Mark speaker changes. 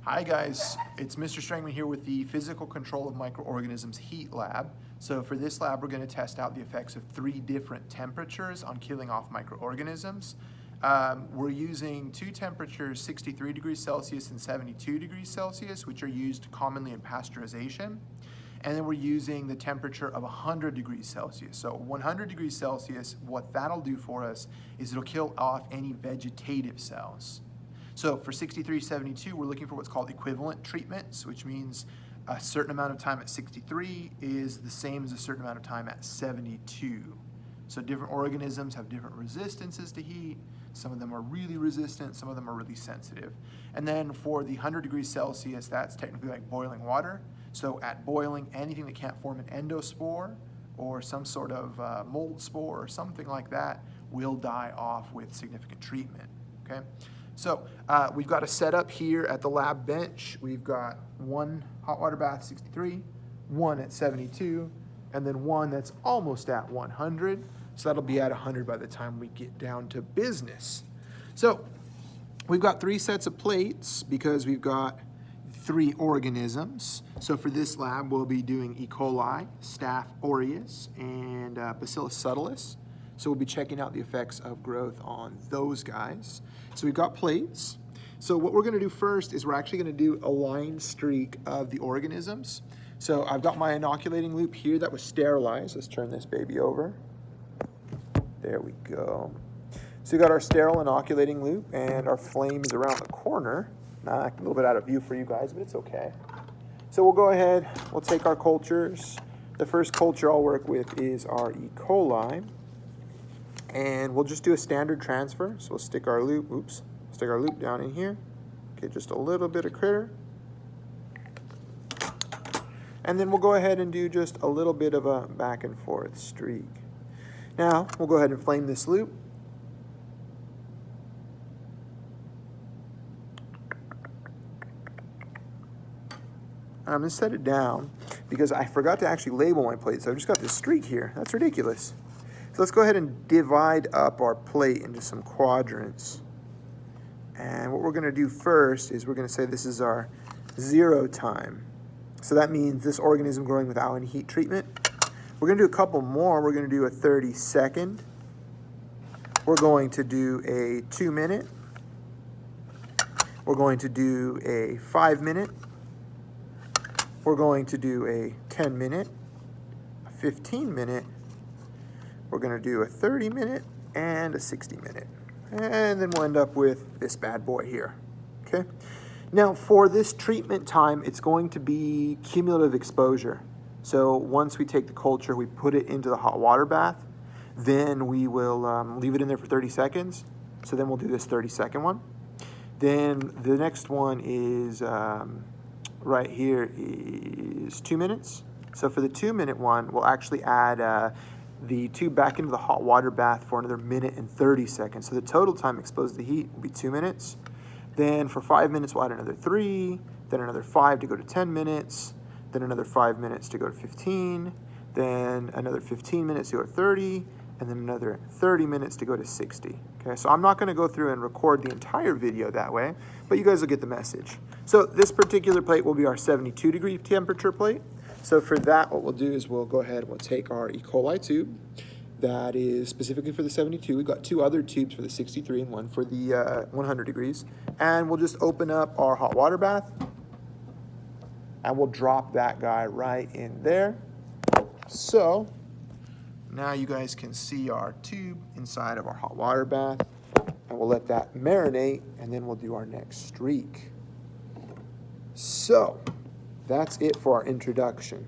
Speaker 1: Hi guys, it's Mr. Strangman here with the Physical Control of Microorganisms Heat Lab. So for this lab, we're going to test out the effects of 3 different temperatures on killing off microorganisms. We're using 2 temperatures, 63 degrees Celsius and 72 degrees Celsius, which are used commonly in pasteurization. And then we're using the temperature of 100 degrees Celsius. So 100 degrees Celsius, what that'll do for us is it'll kill off any vegetative cells. So for 6372, we're looking for what's called equivalent treatments, which means a certain amount of time at 63 is the same as a certain amount of time at 72. So different organisms have different resistances to heat. Some of them are really resistant, some of them are really sensitive. And then for the 100 degrees Celsius, that's technically like boiling water. So at boiling, anything that can't form an endospore or some sort of mold spore or something like that will die off with significant treatment, okay? So we've got a setup here at the lab bench. We've got 1 hot water bath 63, 1 at 72, and then 1 that's almost at 100. So that'll be at 100 by the time we get down to business. So we've got 3 sets of plates because we've got 3 organisms. So for this lab, we'll be doing E. coli, Staph aureus, and Bacillus subtilis. So we'll be checking out the effects of growth on those guys. So we've got plates. So what we're gonna do first is we're actually gonna do a line streak of the organisms. So I've got my inoculating loop here that was sterilized. Let's turn this baby over. There we go. So we got our sterile inoculating loop and our flame is around the corner. A little bit out of view for you guys, but it's okay. So we'll go ahead, we'll take our cultures. The first culture I'll work with is our E. coli. And we'll just do a standard transfer. So we'll stick our loop, stick our loop down in here. Okay, just a little bit of critter. And then we'll go ahead and do just a little bit of a back and forth streak. Now, we'll go ahead and flame this loop. I'm gonna set it down because I forgot to actually label my plate. So I've just got this streak here. That's ridiculous. So let's go ahead and divide up our plate into some quadrants. And what we're gonna do first is we're gonna say this is our 0 time. So that means this organism growing without any heat treatment. We're gonna do a couple more. We're gonna do a 30-second. We're going to do a 2-minute. We're going to do a 5-minute. We're going to do a 10-minute, a 15-minute. We're gonna do a 30-minute and a 60-minute. And then we'll end up with this bad boy here, okay? Now for this treatment time, it's going to be cumulative exposure. So once we take the culture, we put it into the hot water bath, then we will leave it in there for 30 seconds. So then we'll do this 30-second one. Then the next one is, right here is 2 minutes. So for the 2-minute one, we'll actually add the tube back into the hot water bath for another 1 minute and 30 seconds. So the total time exposed to the heat will be 2 minutes. Then for 5 minutes, we'll add another 3, then another 5 to go to 10 minutes, then another 5 minutes to go to 15, then another 15 minutes to go to 30, and then another 30 minutes to go to 60. Okay, so I'm not gonna go through and record the entire video that way, but you guys will get the message. So this particular plate will be our 72-degree temperature plate. So for that, what we'll do is we'll go ahead and we'll take our E. coli tube that is specifically for the 72. We've got 2 other tubes for the 63 and 1 for the 100 degrees. And we'll just open up our hot water bath and we'll drop that guy right in there. So now you guys can see our tube inside of our hot water bath, and we'll let that marinate and then we'll do our next streak. So that's it for our introduction.